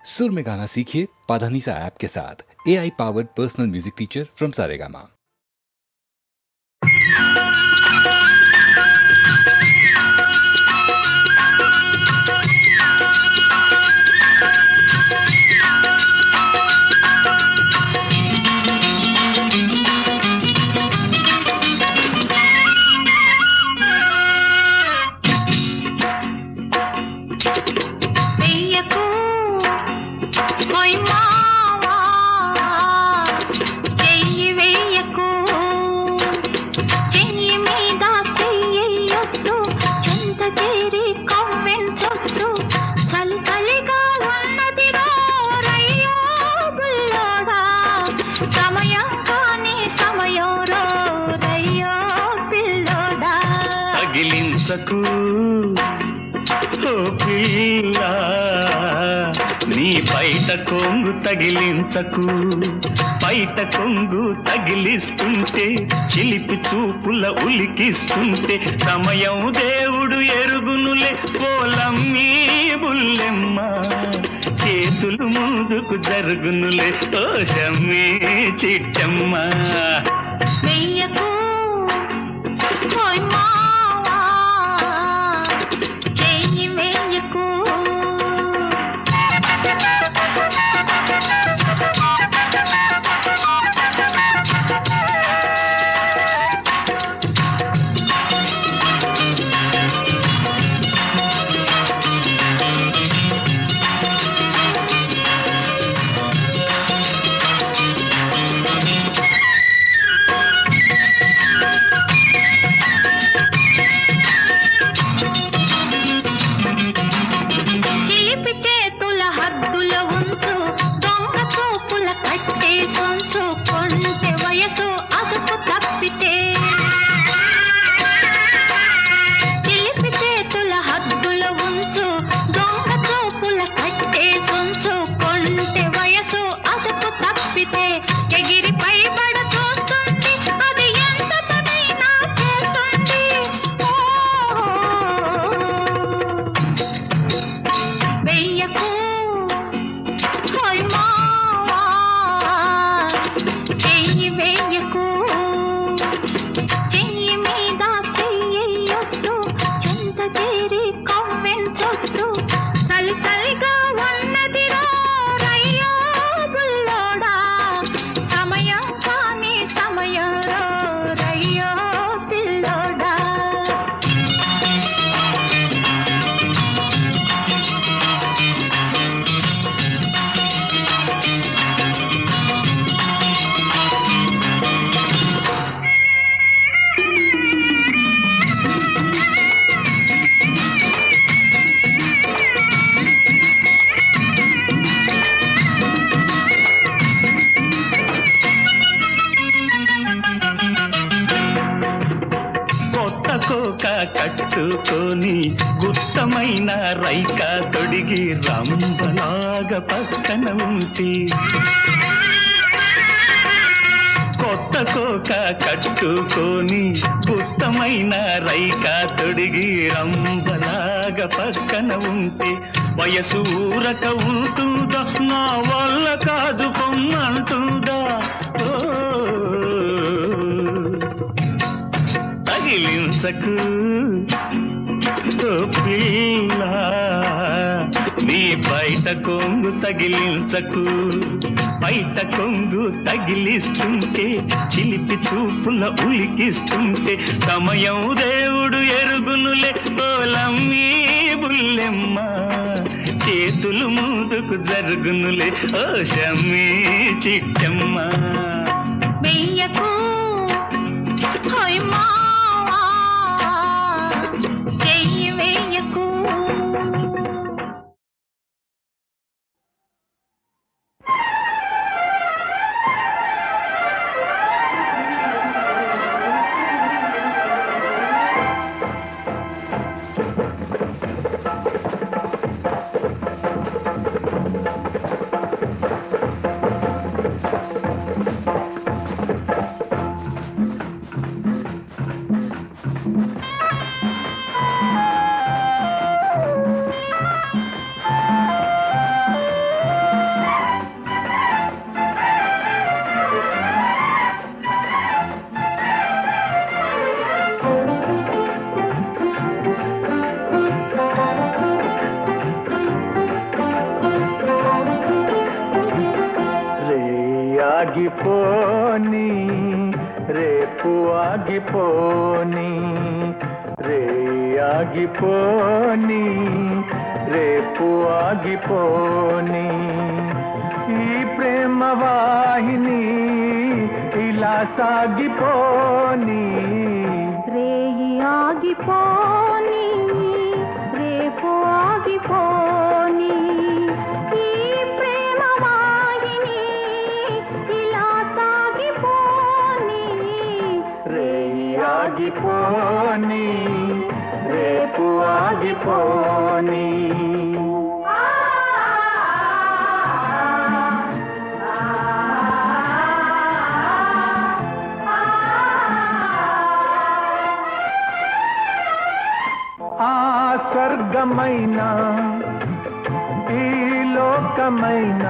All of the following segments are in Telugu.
सुर में गाना सीखिए पाधानीसा ऐप के साथ। AI powered personal music teacher from Saregama. తగిలించకు ఓ పిల్ల నీ బయట కొంగు తగిలించకు, బయట కొంగు తగిలిస్తుంటే చిలిపి చూపుల ఉలికిస్తుంటే సమయం దేవుడు ఎరుగునులే పోలమ్మీ బుల్లెమ్మ, చేతులు ముందుకు జరుగునులే ఓ షమ్మీ చిట్టమ్మ. వెయ్యకు కట్టుకొని గుత్తమైన రైక తొడిగి రంభలాగా పక్కన ఉంటే, కొత్త కోక కట్టుకొని గుత్తమైన రైక తొడిగి రంభలాగా పక్కన ఉంటే వయసు ఊరక ఉంటుందా, నా వల్ల కాదు పొమ్మంటుందా. తగిలించకు ఓ పిల్ల నీ బయట కొంగు తగిలించకు, బయట కొంగు తగిలిస్తుంటే చిలిపి చూపుల ఉలికిస్తుంటే సమయం దేవుడు ఎరుగునులే పోలమ్మీ బుల్లెమ్మ, చేతులు ముందుకు జరుగునులే ఓ షమ్మీ చిట్టమ్మ. వెయ్యకు ఆగిపోని రేపు ఆగిపోని రే ఆగిపోని రేపు ఆగిపోని ఈ ప్రేమ వాహిని ఇలా సాగిపోని రేయి ఆగిపోని రేపు ఆగిపోని ఈ ప్రేమ వాహిని ఇలా సాగిపోని రేయి ఆగిపోని రేపు ఆగిపోని ఆ స్వర్గమైన ఈ లోకమైన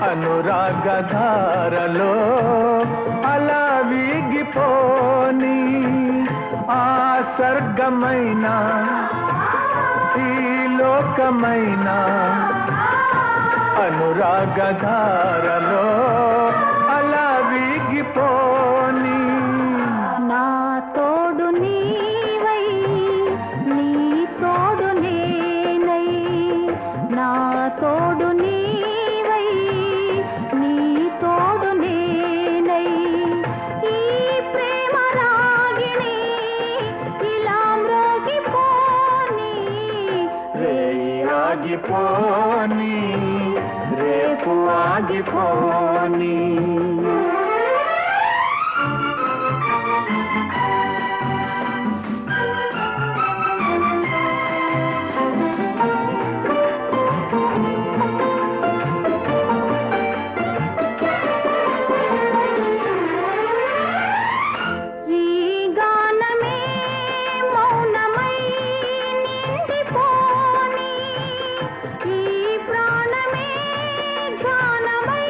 అనురాగధారలో అలా వీగిపోని ఆ స్వర్గమైన ఈ లోకమైన అనురాగధారలో అలా వీగిపోని నా తోడు నీవై నీ తోడు నేనై నా తోడు నీవై నీ తోడు నేనై ఈ ప్రేమ రాగిణి ఇలా మ్రోగిపోని రేయి ఆగిపోని రేపు ఆగిపోని ఈ గానమే మౌనమై నిండిపోని ఈ ప్రాణమే ధ్యానమై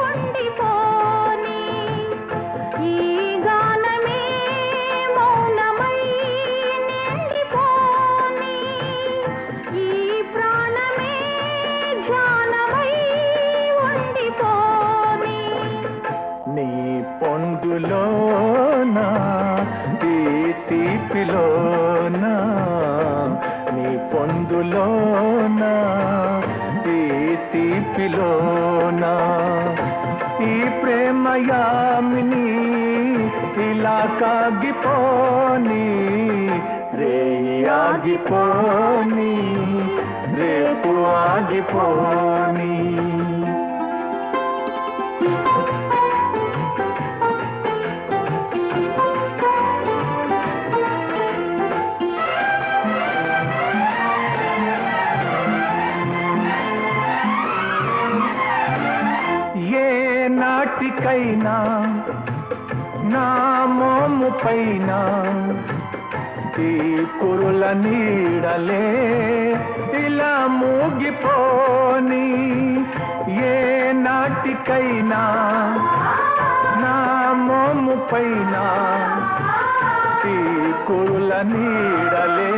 ఉండిపోని ఈ గానమే మౌనమై నిండిపోని ఈ ప్రాణమే ధ్యానమై ఉండిపోని నీ పొందులోనా ఈ తీపిలోనా నీ పొందులోనా ఈ తీపిలోనా ఈ ప్రేమయామిని ఇలా కాగిపోని రేయి ఆగిపోని రేపు ఆగిపోని ఏ నాటికైనా నా మోము పైన ఈ కురుల నీడలే ఇలా మూగిపోని ఏ నాటికైనా నా మోము పైన ఈ కురుల నీడలే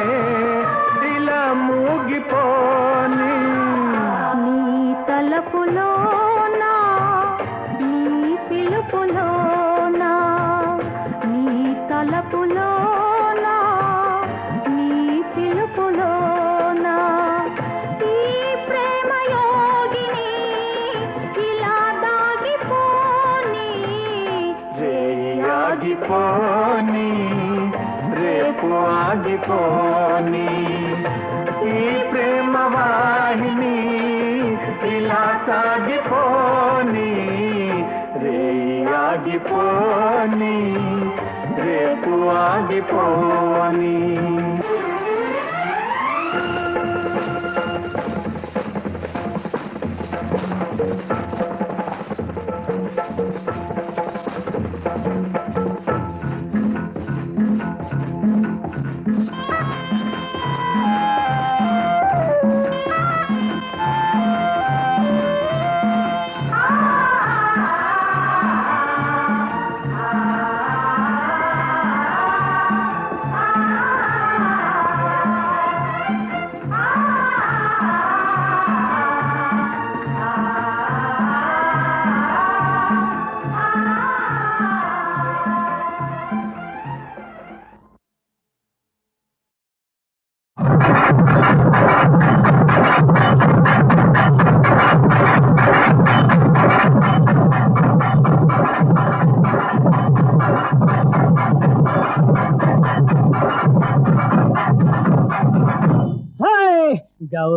ఇలా మూగిపోని నీ తలపులోనా నీ పిలుపులోనా నీ తలపులోనా నీ పిలుపులోనా ఈ ప్రేమ యోగిని ఇలా దాగిపోని రేయి ఆగిపోని రేపు ఆగిపోని ఈ ప్రేమ వాహిని ఇలా సాగిపోని రేయి ఆగిపోని రేపు ఆగిపోని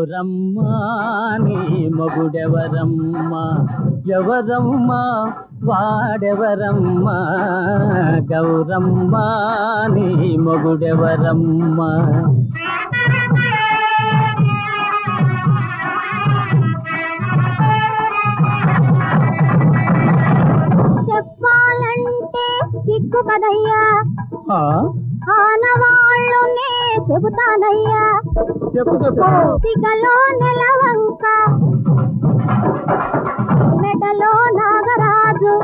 గౌరమ్మా నీ మొగుడెవరమ్మా ఎవరమ్మా వాడెవరమ్మా గౌరమ్మా నీ మొగుడెవరమ్మా చెప్పాలంటే సిగ్గు కదయ్యా ఆ? ఆనవాళ్ళునే చెబుతానయ్యా చెప్పు చెప్పు సిగలో నెలవంక మెడలో నాగరాజు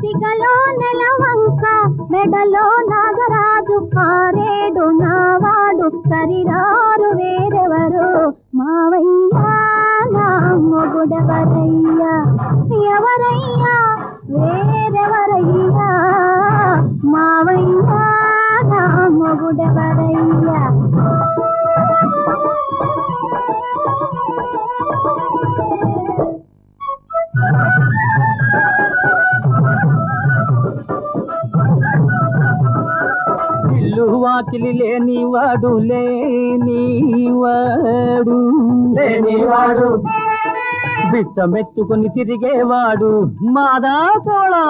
సిగలో నెలవంక మెడలో నాగరాజు ఆరేడు నావాడు సరిరారు వేరెవరు మావయ్యా నా మొగుడెవరయ్యా ఎవరయ్యా వేరెవరయ్యా మావయ్యా నా మొగుడెవరయ్యా ఇల్లు వాకిలి లేనివాడు లేనివాడు బిచ్చమెత్తుకుని తిరిగేవాడు మాదా పోళా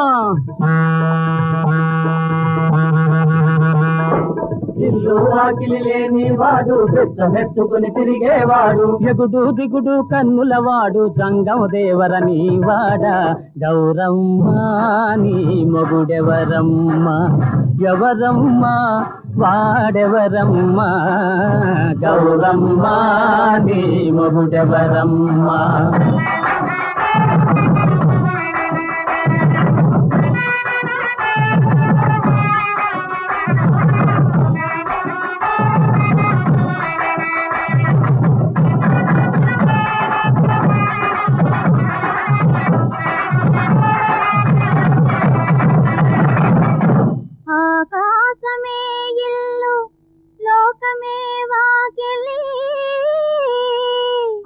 ఇల్లు వాకిలి లేనివాడు బిచ్చమెత్తుకుని తిరిగేవాడు ఎగుడు దిగుడు కన్నులవాడు జంగం దేవరని వాడ గౌరమ్మా నీ మొగుడెవరమ్మా ఎవరమ్మా వాడెవరమ్మా గౌరమ్మా నీ మొగుడెవరమ్మా ఆకాశమే ఇల్లు లోకమే వాకిలి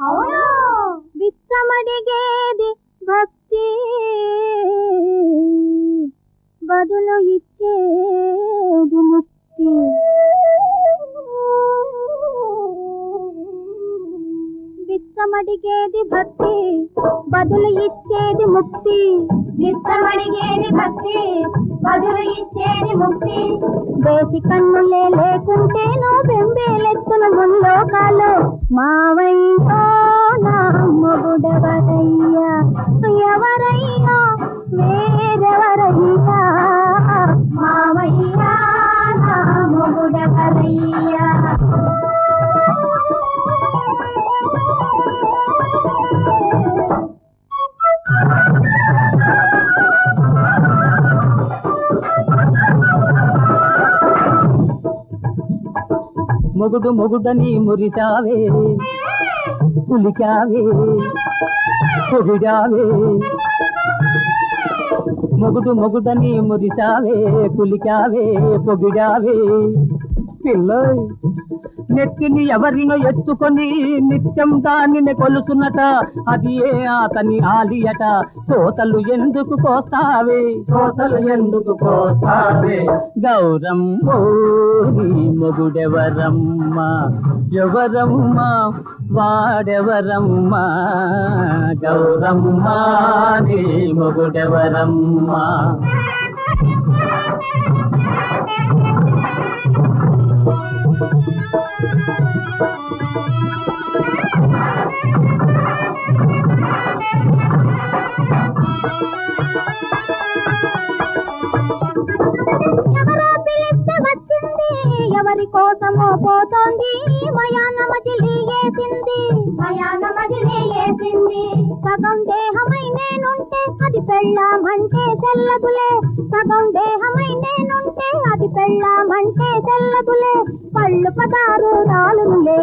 అవును బిచ్చమడిగేది భక్తి బదులు ఇచ్చేది ముక్తి బిచ్చమడిగేది భక్తి బదులు ఇచ్చేది ముక్తి బిచ్చమడిగేది భక్తి బదులు ఇచ్చేది ముక్తి దేశి కన్నులే లేకుంటేనో బెంబేలెత్తున ముల్లోకాలు మావయ్యో నా మొగుడెవరయ్యా ఎవరయ్యా వేరెవరయ్యా మావయ్యా నా మొగుడెవరయ్యా మొగుడు మొగుడని మురిసావే పులికావే పొగిడావే మొగుడు మొగుడని మురిసావే పులికావే పొగిడావే పిల్లయ్ నెత్తిని ఎవరినో ఎత్తుకొని నిత్యం దానిని కొలుసునట అది ఏ అతని ఆలియట కోతలు ఎందుకు కోస్తావే గౌరమ్మో నీ మొగుడెవరమ్మా ఎవరమ్మా వాడెవరమ్మా గౌరమ్మా నీ మొగుడెవరమ్మా ఎవరి కోసమో పోతోంది మయాన మజిలీ వేసింది సగం దేహమై నేనుంటే అది పెళ్ళామంటే చెల్లదులే సగం దేహమై నేనుంటే అది పెళ్ళామంటే చెల్లదులే పళ్ళు పదారు రాలునులే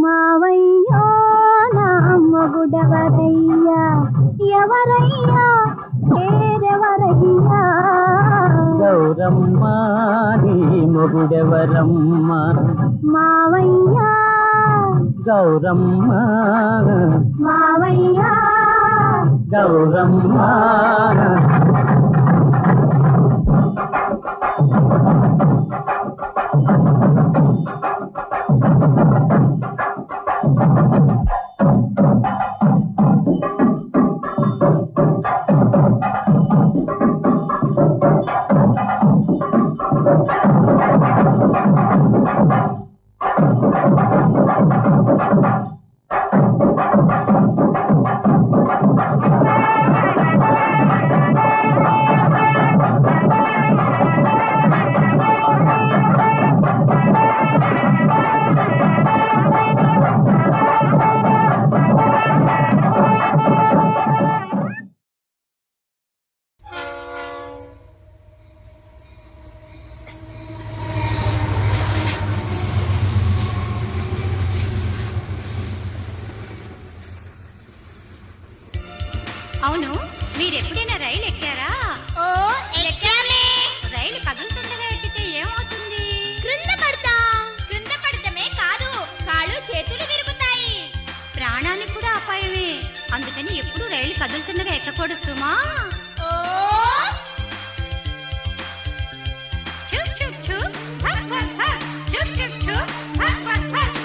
మావయ్యో నా మొగుడెవరయ్యా ఎవరయ్యా పేరెవరయ్యా గౌరమ్మా నీ మొగుడెవరమ్మా మావయ్యా గౌరమ్మా మావయ్యా గౌరమ్మా అవును, మీరెప్పుడైనా రైలు ఎక్కారా? ఓ ఎక్కామే. రైలు కదులుతుండగా ఎక్కితే ఏమవుతుంది? క్రింద పడతాం. క్రింద పడటమే కాదు, కాళ్ళు చేతులు విరుగుతాయి. ప్రాణానికి కూడా అపాయమే. అందుకని ఎప్పుడు రైలు కదులుతుండగా ఎక్కకూడదు సుమా. ఓ చుక్ చుక్ చుక్, హక్ హక్ హక్, చుక్ చుక్ చుక్, హక్ హక్ హక్.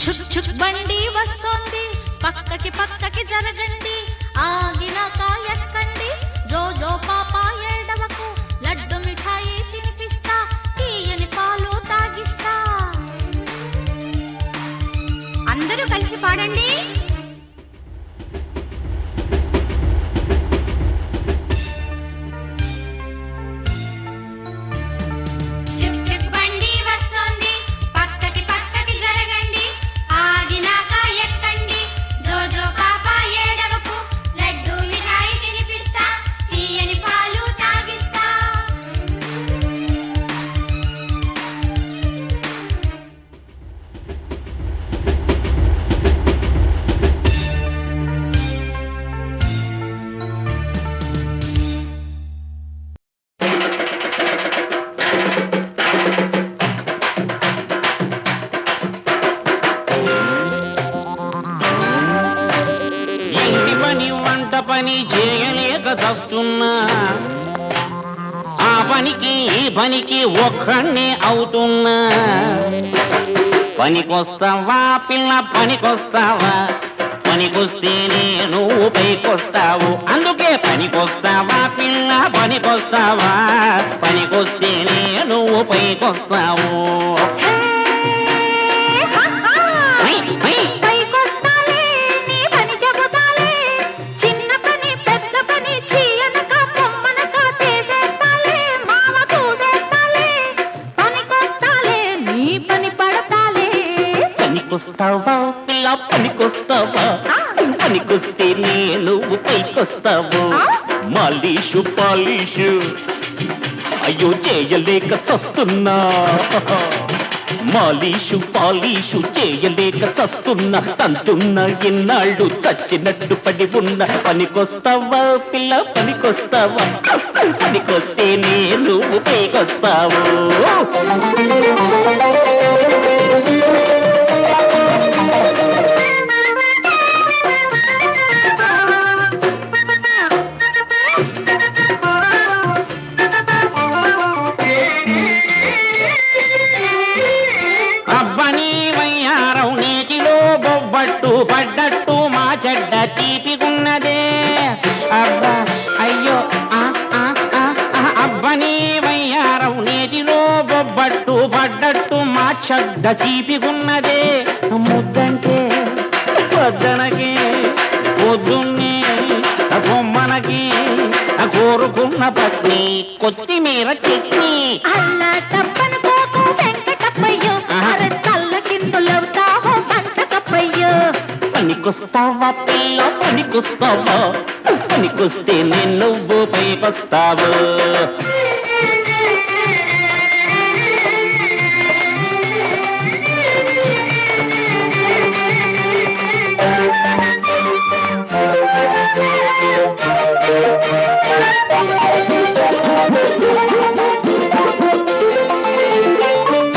చుక్ చుక్ బండి వస్తోంది, పక్కకి పక్కకి జరగండి, ఆగినాక ఎక్కండి, జో జో పాప ఏడవకు, లడ్డు మిఠాయి తినిపిస్తా, తీయని పాలు తాగిస్తా. అందరూ కలిసి పాడండి. చుక్ చుక్ బండి వస్తోంది, పక్కకి పక్కకి జరగండి, ఆగినాక ఎక్కండి, జో జో పాప ఏడవకు, లడ్డు మిఠాయి తినిపిస్తా, తీయని పాలు తాగిస్తా. ఇంటి పని వంట పని చేయలేక చస్తున్నా, ఆ పనికి ఈ పనికి ఒక్కడే అవుతున్నా. పనికొస్తావా పిల్ల పనికొస్తావా, పనికొస్తేనే నువ్వు పైకొస్తావు. అందుకే పనికొస్తావా పిల్ల పనికొస్తావా, పనికొస్తేనే నువ్వు పైకొస్తావు. High, high. పైకొస్తాలే, నీ పని చెబుతాలే, చిన్న పని పెద్ద పని చీయనక పొమ్మనక చేసేస్తాలే, మామ చూసేస్తాలే, పనికొస్తాలే, నీ పని పడతాలే. పనికొస్తావా పిల్ల పనికొస్తావా, పనికొస్తే నువ్వు పైకొస్తావు. మాలీషు పాలీషు అయ్యో చేయలేక చస్తున్నా, మాలీషు పాలీషు చేయలేక చస్తున్నా, తంతున్నా ఎన్నాళ్ళు చచ్చినట్టు పడి ఉన్న. పనికొస్తావా పిల్ల పనికొస్తావా, పనికొస్తే నువ్వు పైకొస్తావు. అబ్బని వయ్యారం నీటిలో బొబ్బట్టు పడ్డట్టు మా చెడ్డ తీపిగున్నదే. అబ్బా అయ్యో అబ్బని వయ్యారం నీటిలో బొబ్బట్టు పడ్డట్టు మా చెడ్డ తీపిగున్నదే. ముద్దంటే పొద్దనకి పొద్దున్నే బొమ్మనకి కోరుకున్న పత్ని కొత్తిమీర చట్నీ. అల్లా తప్పను పోకు వెంకటప్పయ్యో, అరే తల్ల కిందులవుతావో బంటకప్పయ్యో. పనికొస్తావా పిల్ల పనికొస్తావా, పనికొస్తే నువ్వు పైకొస్తావు.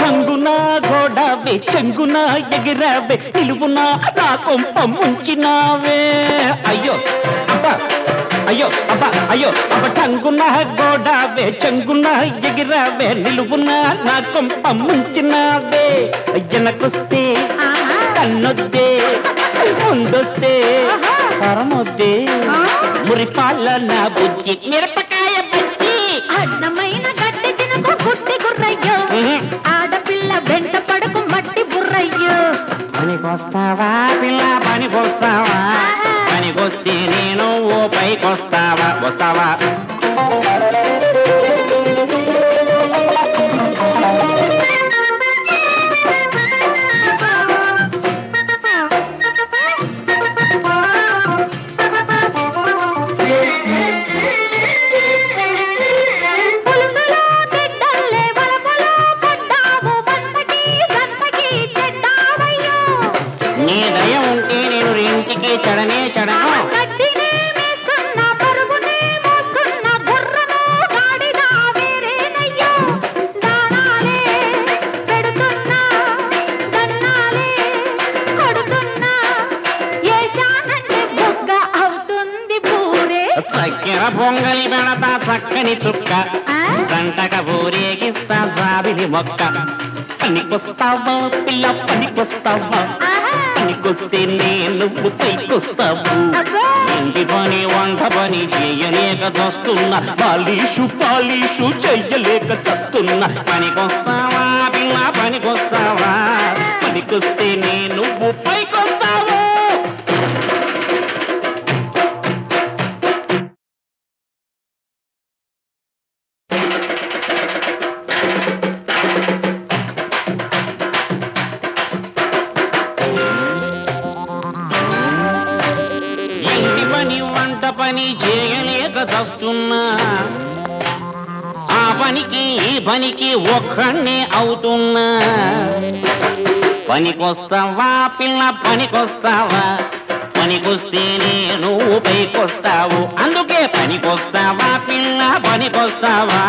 రంగునా గోడావే చెంగునా ఎగిరావే, నిలువునా నా కొంప ముంచినావే. అయ్యో అబ్బా అయ్యో అబ్బా అయ్యో అబ్బ టంగునా గోడావే చెంగునా ఎగిరావే, నిలువునా నా కొంప ముంచినావే. వెనకొస్తే కన్నొద్దే, ముందొస్తే పరమొద్దే, మురిపాల నా బుజ్జి మిరపకాయ బజ్జి అడ్డమైన గడ్డి తినకు గుడ్డి గుర్రయ్యో ఆడపిల్ల వెంట పడకు మట్టి బుర్రయ్యో పనికొస్తావా పిల్ల పనికొస్తావా పనికొస్తే నేను ఓ పైకొస్తావా వస్తావా పులుసులో తిడ్డల్లే వలపులో పడ్డావు వన్మకి సన్మకి చెడ్డావయ్యో నీ దయ ఉంటే నేను ఇంటికి చెడనే చెడను గడ్డినే మేస్తున్నా పరుగునే మోస్తున్నా గుర్రమో గాడిద వేరేనయ్యో దానాలే పెడుతున్నా దన్నాలే కొడుతున్నా ఏశానంటే బొగ్గ అవుతుంది పూరే చక్కెర పొంగలి పెడతా చక్కని చుక్క సంటక ఊరేగిస్తా జాబిలి మొక్క పనికొస్తావా పిల్ల పనికొస్తావా పనికొస్తే నేను పైకొస్తావు ఇంటి పని వంట పని చేయలేక చస్తున్నా పాలీషు చెయ్యలేక చస్తున్నా పనికొస్తావా పిల్ల పనికొస్తావా పనికొస్తే నేను పైకొస్తావు ఇంటి పని వంట పని చేయలేక చస్తున్నా ఆ పనికి ఈ పనికి ఒక్కడే అవుతున్నా పనికొస్తావా పిల్ల పనికొస్తావా పనికొస్తే నేను పైకొస్తావు అందుకే పనికొస్తావా పిల్ల పనికొస్తావా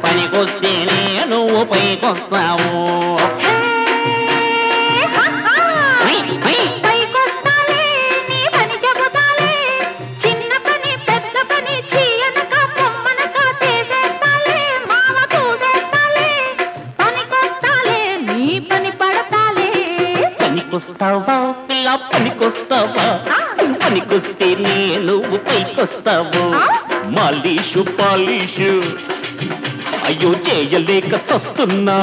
పనికొస్తే నేను పైకొస్తావు పైకొస్తాలే నీ పని చెబుతాలే చిన్న పని పెద్ద పని చీయనక పొమ్మనక చేసేస్తాలే మామ చూసేస్తాలే పనికొస్తాలే నీ పని పడతాలే పనికొస్తావా పిల్ల పనికొస్తావా పనికొస్తే నేను పైకొస్తావు పాలీషు అయ్యో చేయలేక చస్తున్నా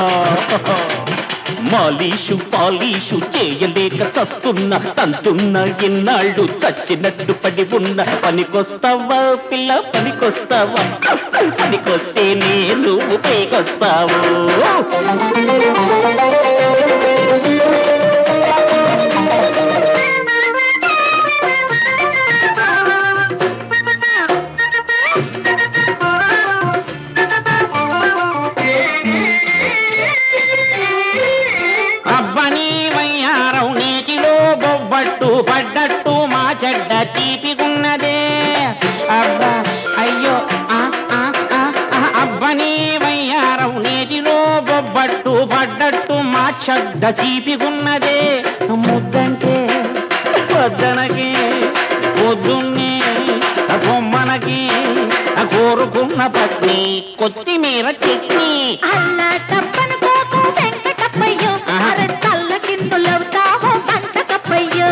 పాలీషు చేయలేక చస్తున్నా తంతున్నా ఇన్నాళ్ళు చచ్చినట్టు పడి ఉన్న పనికొస్తావా పిల్ల పనికొస్తావా పనికొస్తే నేను పైకొస్తావు అబ్బని వయ్యారం నీటిలో బొబ్బట్టు పడ్డట్టు మా చెడ్డ తీపిగున్నదే అబ్బా అయ్యో అబ్బని వయ్యారం నీటిలో బొబ్బట్టు పడ్డట్టు మా చెడ్డ తీపిగున్నదే ముద్దంటే పొద్దనకి పొద్దున్నే బొమ్మనకి కోరుకున్న పత్ని కొత్తిమీర చట్నీ అల్లా తప్పను పోకు వెంకటప్పయ్యో అరే తల్ల కిందులవుతావో పంటకప్పయ్యో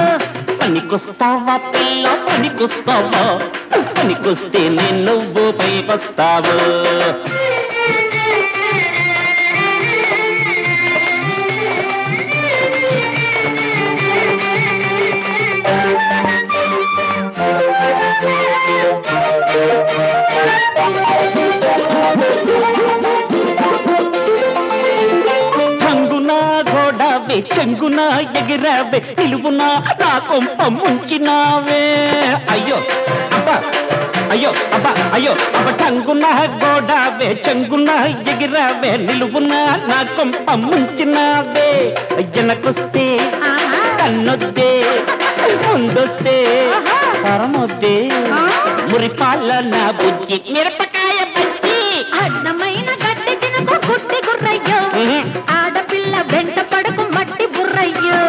పనికొస్తావా పిల్ల పనికొస్తావా పనికొస్తే నేను పైకొస్తావు హంగునా గోడావే చెంగునా ఎగిరావే నిలువునా నా కొంప ముంచినావే అయ్యో అబ్బా అయ్యో అబ్బా అయ్యో అబ్బ టంగునా గోడావే చెంగునా ఎగిరావే నిలువునా నా కొంప ముంచినావే వెనకొస్తే కన్నొద్దే ముందొస్తే పరమొద్దే మురిపాల నా బుజ్జి మిరపకాయ బజ్జి అడ్డమైన గడ్డి తినకు గుడ్డి గుర్రయ్యో ఆడపిల్ల వెంట పడకు మట్టి బుర్రయ్యో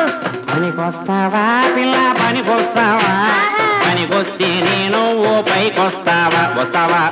పనికొస్తావా పిల్ల పనికొస్తావా పనికొస్తే నేను పైకొస్తావా వస్తావా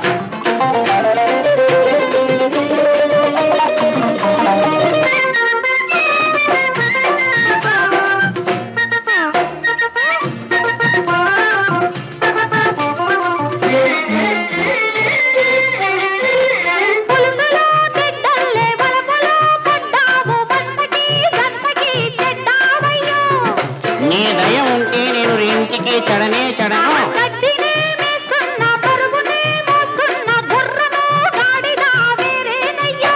చెడను గడ్డినే మేస్తున్నా, పరుగునే మోస్తున్నా, గుర్రము గాడిద వేరేనయ్యో.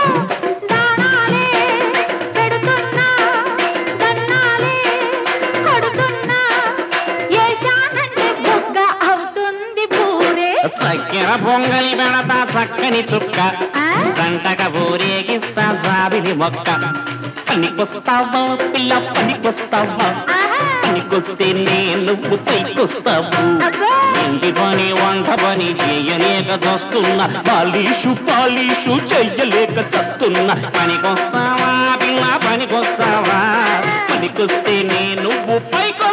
దానాలే పెడుతున్నా, దన్నాలే కొడుతున్నా, ఏశానంటే బొగ్గ అవుతుంది పూరే. చక్కెర పొంగలి పెడతా చక్కని చుక్క సంటక ఊరేగిస్తా జాబిలి మొక్క పనికొస్తావా పిల్ల పనికొస్తావా పనికొస్తే నువ్వు పైకొస్తావు ఇంటి పని వంట పని చేయలేక చస్తున్నా పాలీషు చెయ్యలేక చస్తున్నా పనికొస్తావా పిల్ల పనికొస్తావా పనికొస్తే నువ్వు పైకొస్తావా